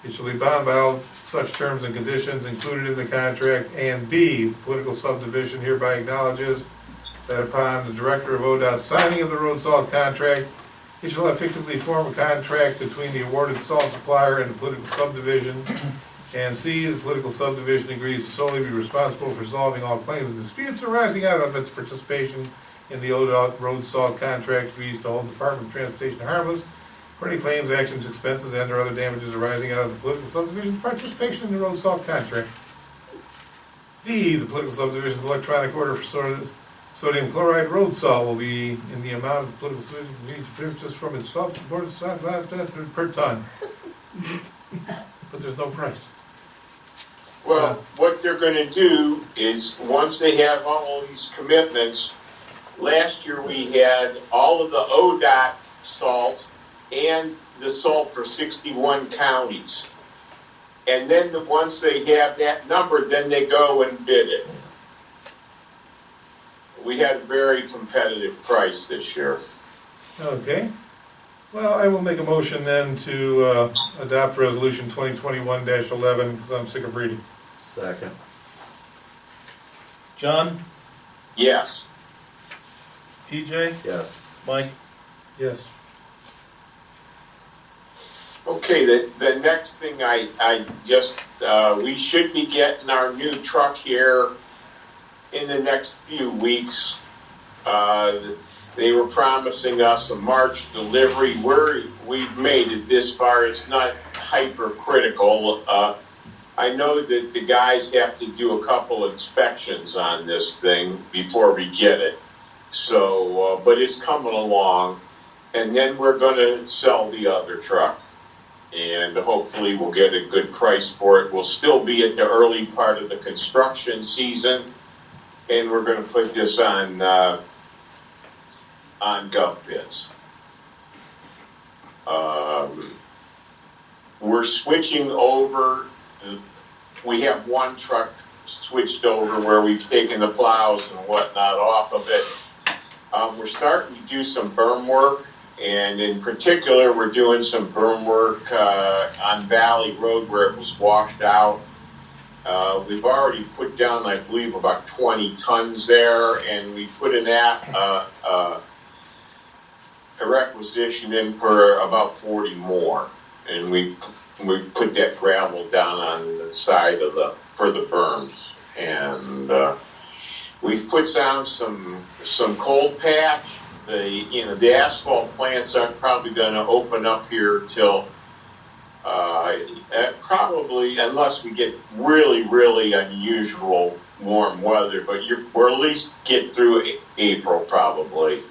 it shall be bound by all such terms and conditions included in the contract. And B, the political subdivision hereby acknowledges that upon the director of ODOT signing of the road salt contract, he shall effectively form a contract between the awarded salt supplier and the political subdivision. And C, the political subdivision agrees to solely be responsible for solving all claims and disputes arising out of its participation in the ODOT road salt contract, agrees to hold the Department of Transportation harmless for any claims, actions, expenses, and or other damages arising out of the political subdivision's participation in the road salt contract. D, the political subdivision's electronic order for sodium chloride road salt will be in the amount of political subdivision purchased from its salt board per ton. But there's no price. Well, what they're gonna do is, once they have all these commitments, last year we had all of the ODOT salt and the salt for 61 counties. And then once they have that number, then they go and bid it. We had a very competitive price this year. Okay. Well, I will make a motion then to adopt resolution 2021-11, because I'm sick of reading. Second. John, Yes. PJ, Yes. Mike, Yes. Okay, the next thing I just, we should be getting our new truck here in the next few weeks. They were promising us a March delivery. We've made it this far. It's not hypercritical. I know that the guys have to do a couple inspections on this thing before we get it. So, but it's coming along. And then we're gonna sell the other truck. And hopefully we'll get a good price for it. We'll still be at the early part of the construction season. And we're gonna put this on gov bids. We're switching over. We have one truck switched over where we've taken the plows and whatnot off of it. We're starting to do some berm work, and in particular, we're doing some berm work on Valley Road where it was washed out. We've already put down, I believe, about 20 tons there, and we put a requisition in for about 40 more. And we put that gravel down on the side of for the berms. And we've put down some cold patch. The asphalt plants aren't probably gonna open up here till probably, unless we get really, really unusual warm weather, but we'll at least get through April probably.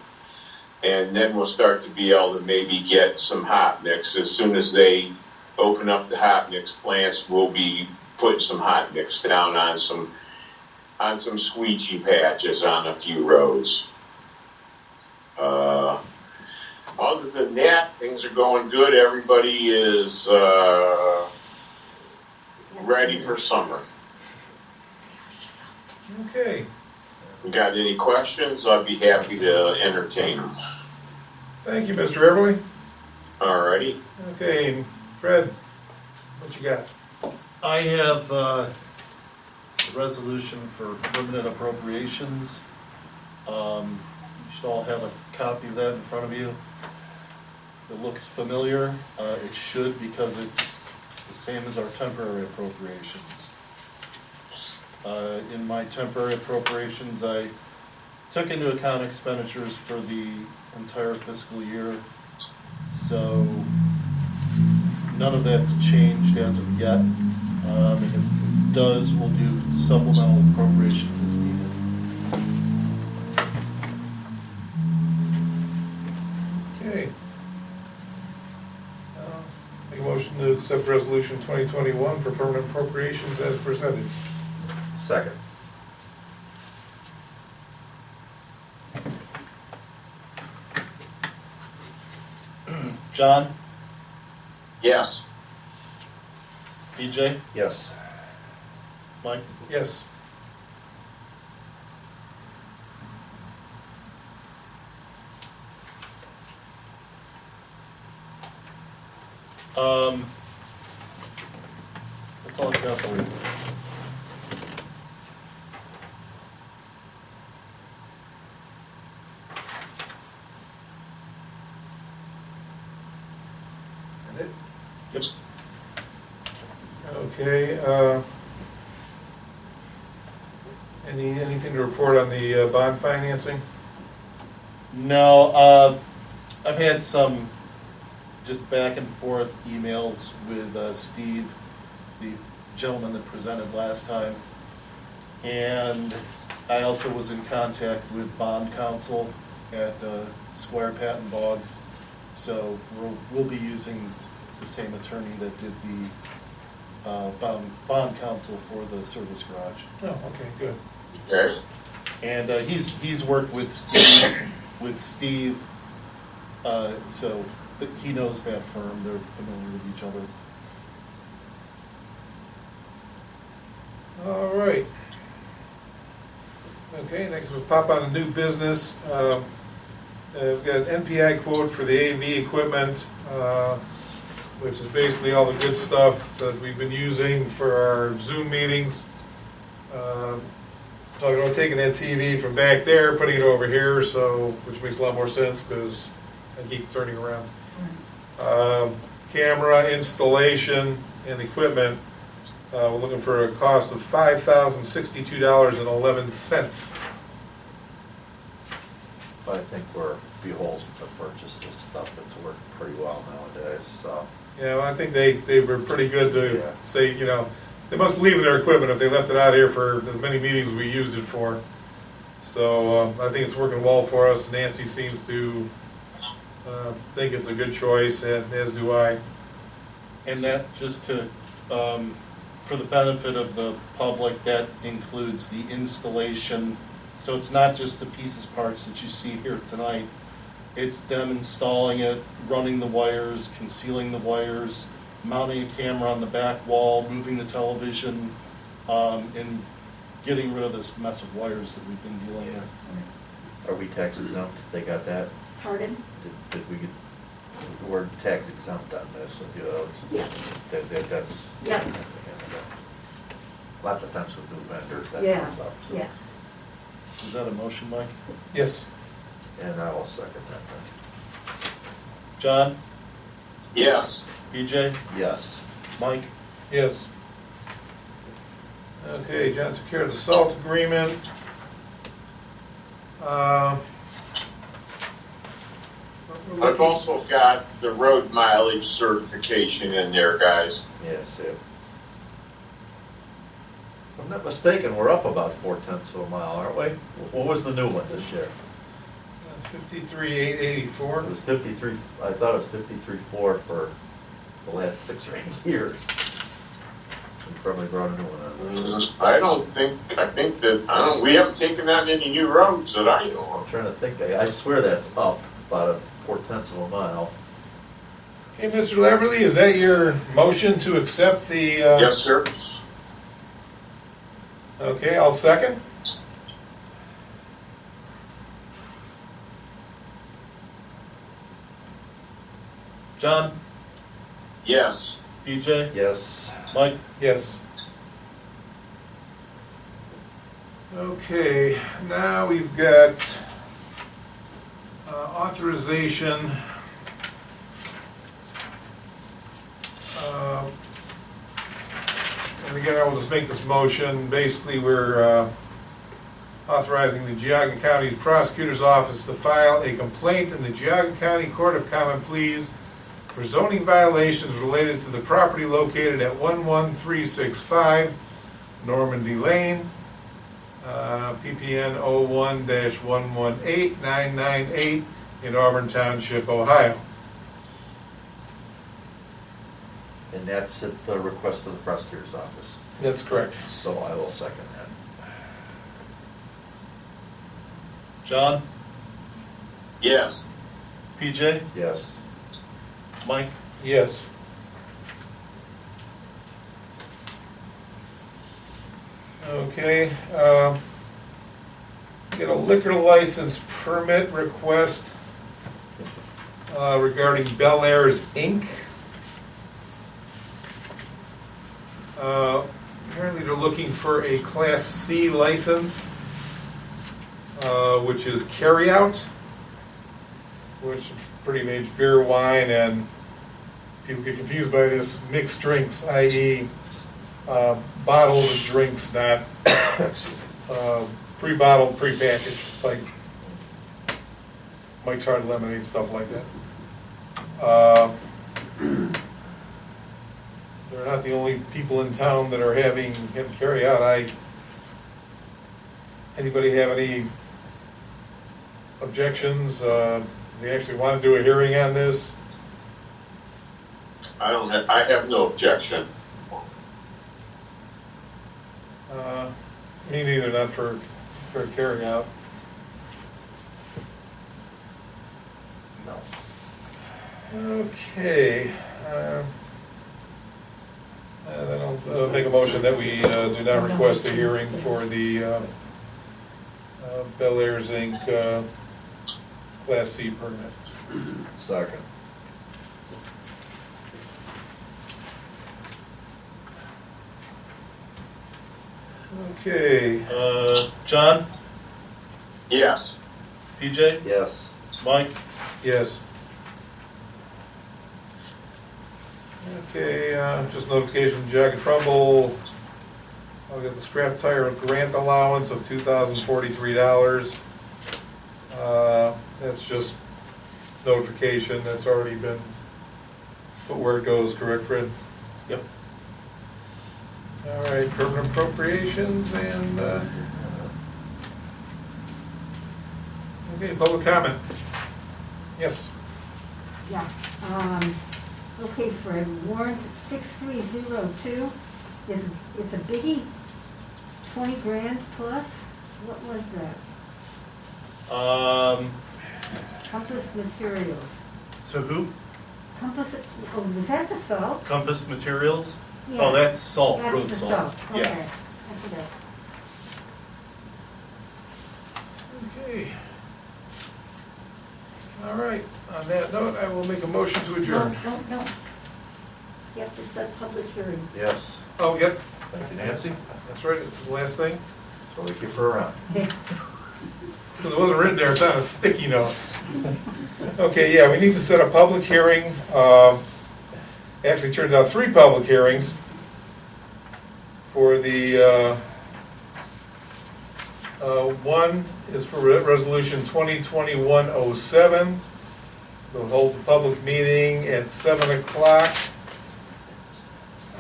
And then we'll start to be able to maybe get some hot mix. As soon as they open up the hot mix plants, we'll be putting some hot mix down on some squeegee patches on a few roads. Other than that, things are going good. Everybody is ready for summer. Okay. Got any questions? I'd be happy to entertain them. Thank you, Mr. Everly. Alrighty. Okay, Fred, what you got? I have a resolution for permanent appropriations. You should all have a copy of that in front of you. If it looks familiar, it should, because it's the same as our temporary appropriations. In my temporary appropriations, I took into account expenditures for the entire fiscal year, so none of that's changed as of yet. And if it does, we'll do supplemental appropriations as needed. Okay. Make a motion to accept resolution 2021 for permanent appropriations as presented. Second. John, Yes. BJ, Yes. Mike, Yes. that's all I got for you. Okay, anything to report on the bond financing? No, I've had some just back and forth emails with Steve, the gentleman that presented last time. And I also was in contact with bond counsel at Squire Patton Boggs. So we'll be using the same attorney that did the bond counsel for the service garage. Oh, okay, good. Okay. And he's worked with Steve, so he knows that firm. They're familiar with each other. All right. Okay, next we'll pop on a new business. We've got an Npi quote for the AV equipment, which is basically all the good stuff that we've been using for our Zoom meetings. Talking about taking that TV from back there, putting it over here, which makes a lot more sense because I keep turning around. Camera installation and equipment. We're looking for a cost of $5,062.11. But I think we're beholden to purchase this stuff. It's worked pretty well nowadays, so. Yeah, well, I think they were pretty good to Yeah. say, they must believe in their equipment if they left it out here for as many meetings as we used it for. So I think it's working well for us. Nancy seems to think it's a good choice, and as do I. And that, just to, for the benefit of the public, that includes the installation. So it's not just the pieces, parts that you see here tonight. It's them installing it, running the wires, concealing the wires, mounting a camera on the back wall, moving the television, and getting rid of this mess of wires that we've been dealing with. Are we tax exempt? They got that? Pardon? Did we get, we're tax exempt on this, Yes. That's. Yes. Lots of times with new vendors, that Yeah, comes up. So. yeah. Is that a motion, Mike? Yes. And I will second that John? Yes. BJ? then. Yes. Mike? Yes. Okay, John took care of the salt agreement. I've also got the road mileage certification in there, guys. Yes, yeah. If I'm not mistaken, we're up about 0.4 of a mile, aren't we? What was the new one this year? 53,884. It was 53, I thought it was 53.4 for the last 6 or 8 years. We probably brought a new one on. We haven't taken that many new roads that I know I'm of. trying to think, I swear that's up about 0.4 of a mile. Okay, Mr. Leverly, is that your motion to accept the? Yes, sir. Okay, I'll second. John? Yes. BJ? Yes. Mike? Yes. Okay, now we've got authorization. And again, I will just make this motion. Basically, we're authorizing the Geauga County's Prosecutor's Office to file a complaint in the Geauga County Court of Common Pleas for zoning violations related to the property located at 11365 Normandy Lane, PPN 01-118998 in Auburn Township, Ohio. And that's at the request of the prosecutor's office. That's correct. So I will second that. John? Yes. PJ? Yes. Mike? Yes. Okay, get a liquor license permit request regarding Bel Airs Inc. Apparently they're looking for a Class C license, which is carryout, which is pretty much beer, wine, and people get confused by this, mixed drinks, i.e. bottled drinks, not pre-bottled, pre-packaged, like Mike's Hard Lemonade, stuff like that. They're not the only people in town that are having him carry out. Anybody have any objections? They actually want to do a hearing on this? I have no objection. Me neither, not for carrying out. No. Okay. Then I'll make a motion that we do not request a hearing for the Bel Airs Inc. Class C permit. Second. Okay. John, Yes. PJ, Yes. Mike, Yes. Okay, just notification from Jack and Trumbull. I'll get the scrap tire grant allowance of $2,043. That's just notification, that's already been put where it goes, correct, Fred? Yep. All right, permanent appropriations and, okay, public comment. Yes. Yeah, okay, Fred, warrant 6302, it's a biggie, 20 grand plus, what was that? Compass Materials. To who? Compass, oh, was that the salt? Compass Materials? Yeah. Oh, that's salt, That's road the salt. Okay, Yeah. that's it. Okay. All right, on that note, I will make a motion to adjourn. No. You have to set public hearing. Yes. Oh, yep, Thank you, Nancy. that's right, it's the last thing. So we keep her around. Because it wasn't written there, it's on a sticky note. Okay, yeah, we need to set a public hearing. Actually, turns out 3 public hearings for the, one is for resolution 2021-07. We'll hold the public meeting at 7 o'clock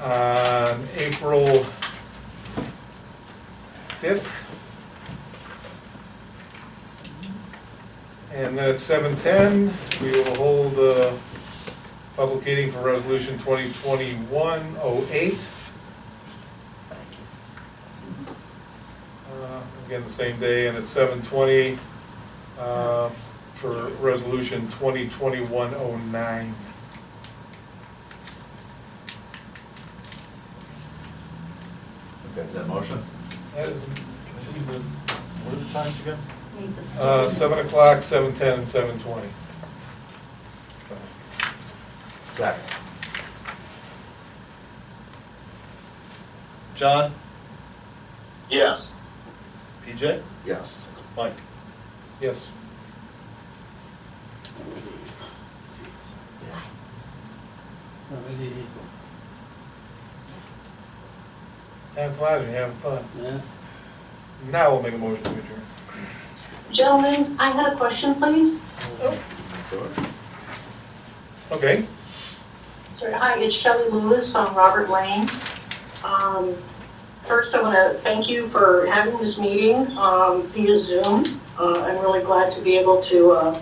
on April 5th. And then at 7:10, we will hold a public hearing for resolution 2021-08. Again, the same day, and at 7:20 for resolution 2021-09. Okay, is that motion? That is, Can I see what are the times again? Need the 7 o'clock, 7:10, and 7:20. Second. John, Yes. PJ, Yes. Mike. Yes. Alrighty. Time flies when you're having fun. Yeah. Now we'll make a motion to adjourn. Gentlemen, I had a question, please. Okay. Sorry, hi, it's Shelley Lewis on Robert Lane. First, I want to thank you for having this meeting via Zoom. I'm really glad to be able to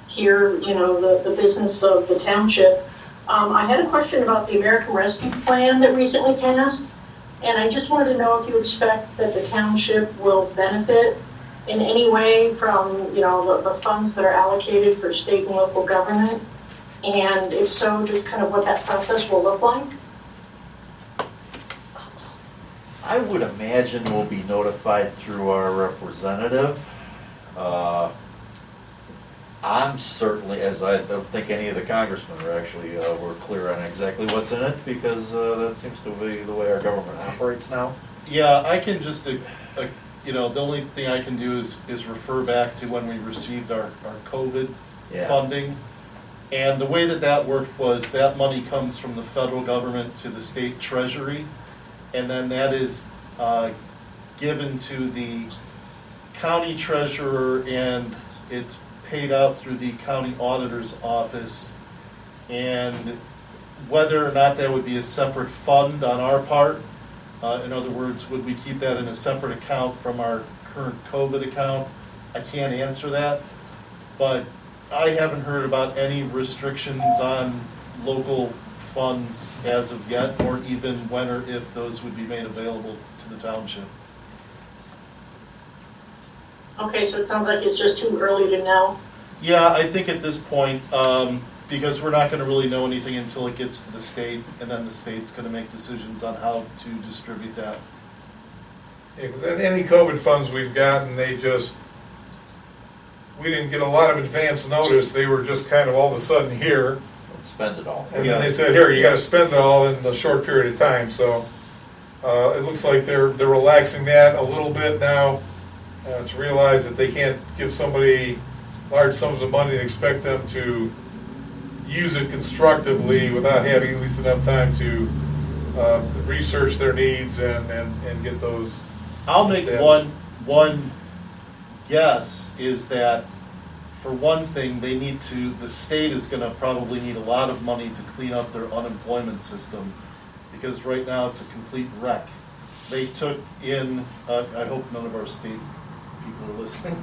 hear, the business of the township. I had a question about the American Rescue Plan that recently passed, and I just wanted to know if you expect that the township will benefit in any way from, the funds that are allocated for state and local government, and if so, just kind of what that process will look like. I would imagine we'll be notified through our representative. I'm certainly, as I don't think any of the congressmen are actually, were clear on exactly what's in it, because that seems to be the way our government operates now. Yeah, I can just, the only thing I can do is refer back to when we received our COVID Yeah. funding. And the way that worked was that money comes from the federal government to the state treasury. and then that is given to the county treasurer, and it's paid out through the county auditor's office. And whether or not that would be a separate fund on our part, in other words, would we keep that in a separate account from our current COVID account? I can't answer that, but I haven't heard about any restrictions on local funds as of yet, or even when or if those would be made available to the township. Okay, so it sounds like it's just too early to know. Yeah, I think at this point, because we're not gonna really know anything until it gets to the state, and then the state's gonna make decisions on how to distribute that. Yeah, 'cause any COVID funds we've gotten, we didn't get a lot of advance notice, they were just kind of all of a sudden here. Spend it all. And then they said, here, you gotta spend it all in a short period of time, so, it looks like they're relaxing that a little bit now, to realize that they can't give somebody large sums of money and expect them to use it constructively without having at least enough time to, research their needs and get those. I'll make established. one guess, is that, for one thing, the state is gonna probably need a lot of money to clean up their unemployment system, because right now it's a complete wreck. They took in, I hope none of our state people are listening.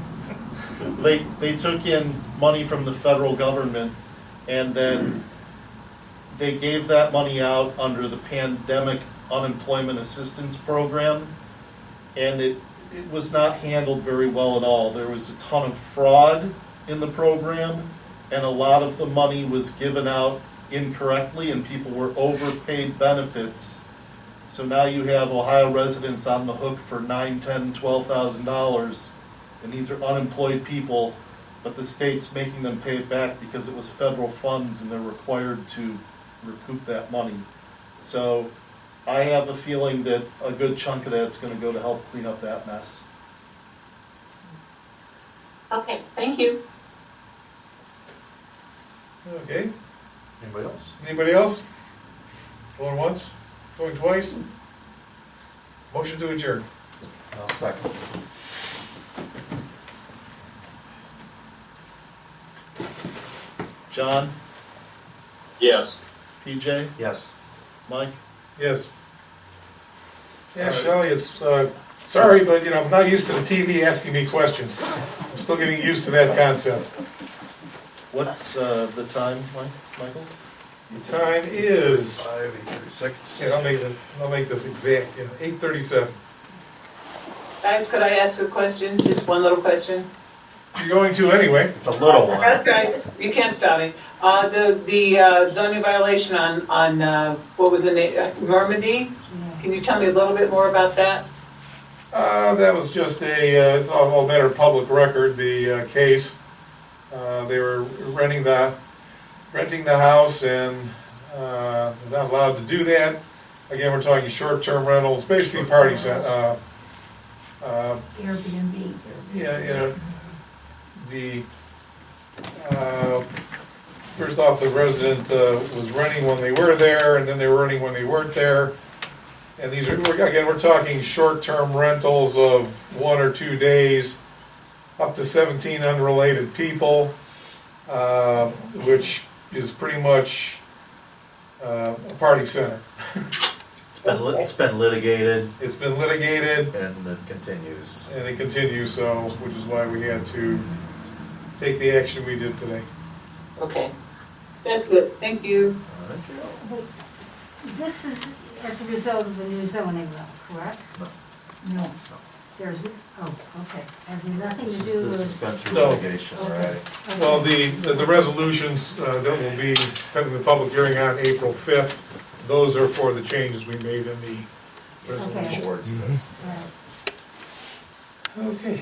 They took in money from the federal government, and then they gave that money out under the pandemic unemployment assistance program, and it was not handled very well at all. There was a ton of fraud in the program, and a lot of the money was given out incorrectly, and people were overpaid benefits. So now you have Ohio residents on the hook for $9,000, $10,000, $12,000, and these are unemployed people, but the state's making them pay it back because it was federal funds and they're required to recoup that money. So I have a feeling that a good chunk of that's gonna go to help clean up that mess. Okay, thank you. Okay, Anybody else? anybody else? Going once, going twice? Motion to adjourn. I'll second. John, Yes. PJ, Yes. Mike? Yes. Yeah, Shelley, it's, sorry, but, I'm not used to the TV asking me questions. I'm still getting used to that concept. What's the time, Michael? The time is, 5:36. yeah, I'll make this exact, 8:37. Guys, could I ask a question? Just one little question? You're going to anyway. It's a little one. Okay, you can't stop me. The zoning violation on, what was the name, Normandy? Can you tell me a little bit more about that? That was just it's all matter of public record, the case. They were renting the house, and they're not allowed to do that. Again, we're talking short-term rentals, basically party set. Airbnb. Yeah, first off, the resident was renting when they were there, and then they were renting when they weren't there. And these are, we're talking short-term rentals of 1 or 2 days, up to 17 unrelated people, which is pretty much a party center. It's been litigated. It's been litigated. And it continues. And it continues, so, which is why we had to take the action we did today. Okay, that's it. Thank you. This is as a result of the new zoning law, correct? No. There's, okay, has nothing to do This has with, been through No. litigation already. Well, the resolutions that will be having the public hearing on April 5th, those are for the changes we made in the resolution. Awards. right. Okay.